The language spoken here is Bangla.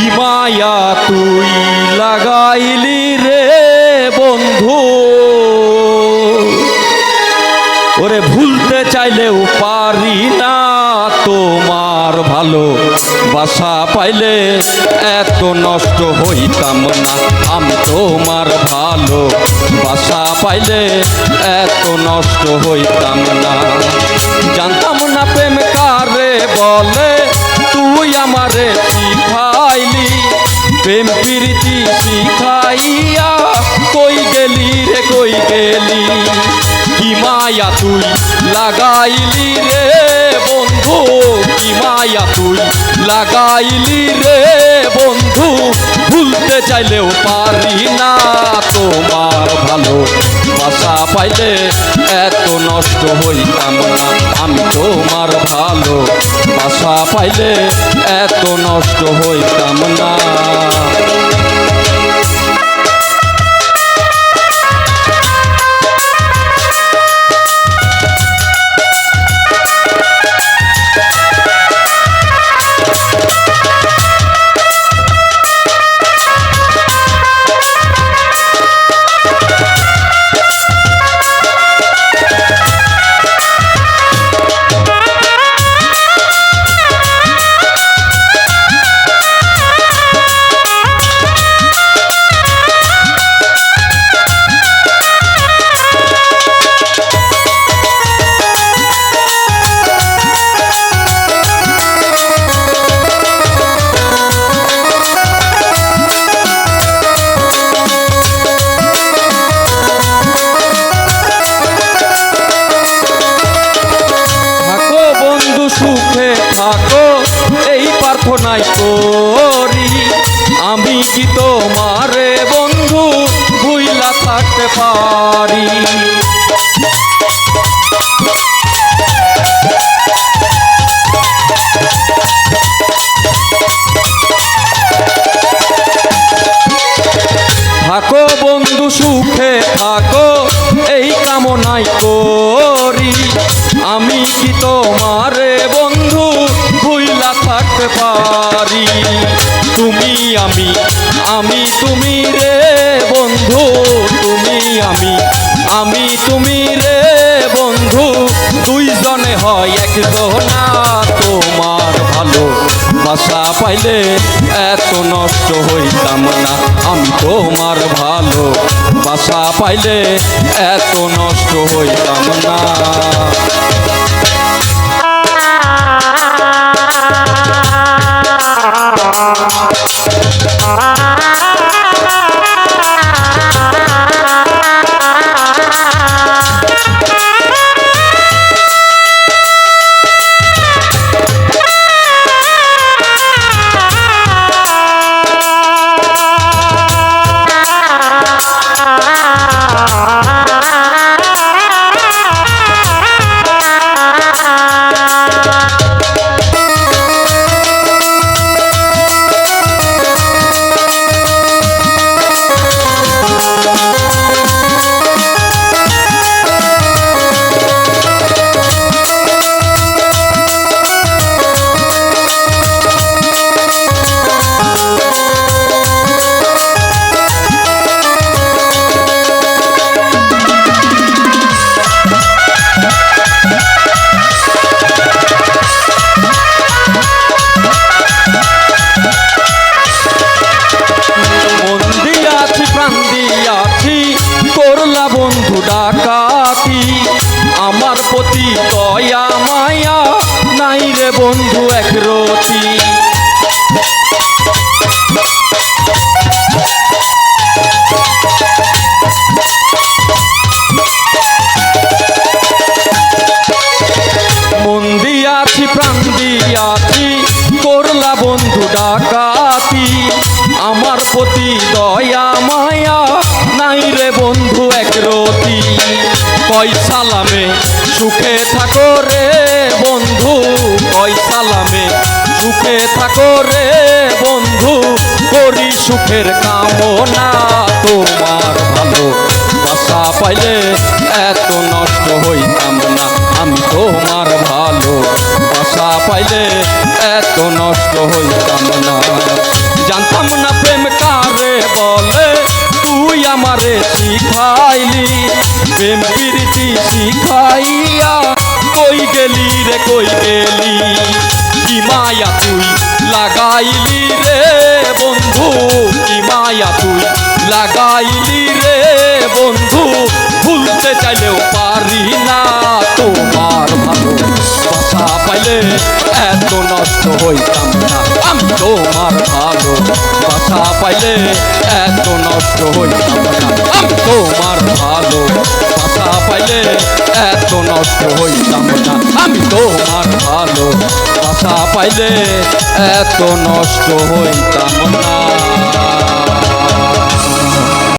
কি মায়া তুই লাগাইলি রে বন্ধু, ওরে ভুলতে চাইলেও পারি না তোমার ভালো বাসা পাইলে এত নষ্ট হইতাম না। আমি তোমার ভালো বাসা পাইলে এত নষ্ট হইতাম না। জানতাম না প্রেম কারে বলে, তুই আমারে শিখাইলি। প্রেম প্রীতি শিখাইয়া কই গেলি রে কই গেলি। কি মায়া তুই লাগাইলি রে বন্ধু, কি মায়া তুই লাগাইলি রে বন্ধু, ভুলতে চাইলেও পারি না তোমার ভালো বাসা পাইলে এত নষ্ট হইতাম না। আমি তোমার ভালো বাসা পাইলে এত নষ্ট হইতাম না। সুখে থাকো এই প্রার্থনাই করি, আমি কি তোমারে বন্ধু ভুইলা থাকতে পারি। থাকো বন্ধু সুখে থাকো এই কামনাই করি, আমি কি তোমারে বন্ধু ভুইলা থাকতে পারি। তুমি আমি আমি তুমি রে বন্ধু, তুমি আমি তুমি রে বন্ধু, দুইজনে হয় একজনা। তোমার ভালো বাসা পাইলে এত নষ্ট হইতাম না। আমি তোমার ভালো বাসা পাইলে এত নষ্ট হইতাম না। করলা বন্ধু ডাকাতি, আমার প্রতি দয়া মায়া নাই রে বন্ধু একরতি। মন দিয়াছি প্রাণ দিয়াছি করলা বন্ধু ডাকাতি, আমার প্রতি দয়া মায়া নাই রে বন্ধু একরতি। কয় সালামে সুখে থাকো রে বন্ধু, কয় সালামে সুখে থাকো রে বন্ধু, করি সুখের কামনা। তোমার ভালো বাসা পাইলে এত নষ্ট হইতাম না। আমি তোমার ভালো বাসা পাইলে এত নষ্ট হইতাম না। জানতাম না প্রেম কারে বলে, তুই আমারে শিখাইলি। প্রেম প্রীতি শিখাইয়া কই গেলি রে কই গেলি, কি মায়া তুই লাগাইলি রে বন্ধু, কি মায়া তুই লাগাইলি রে বন্ধু। ভুলতে চাইলেও পারি না তোমার ভালো বাসা পাইলে এত নষ্ট হইতাম না। আমি তোমার ভালো বাসা পাইলে এত নষ্ট হইতাম না। আমি তোমার ভালো বাসা পাইলে এত নষ্ট হইতাম না। আমি তোমার ভালো বাসা পাইলে এত নষ্ট হইতাম না।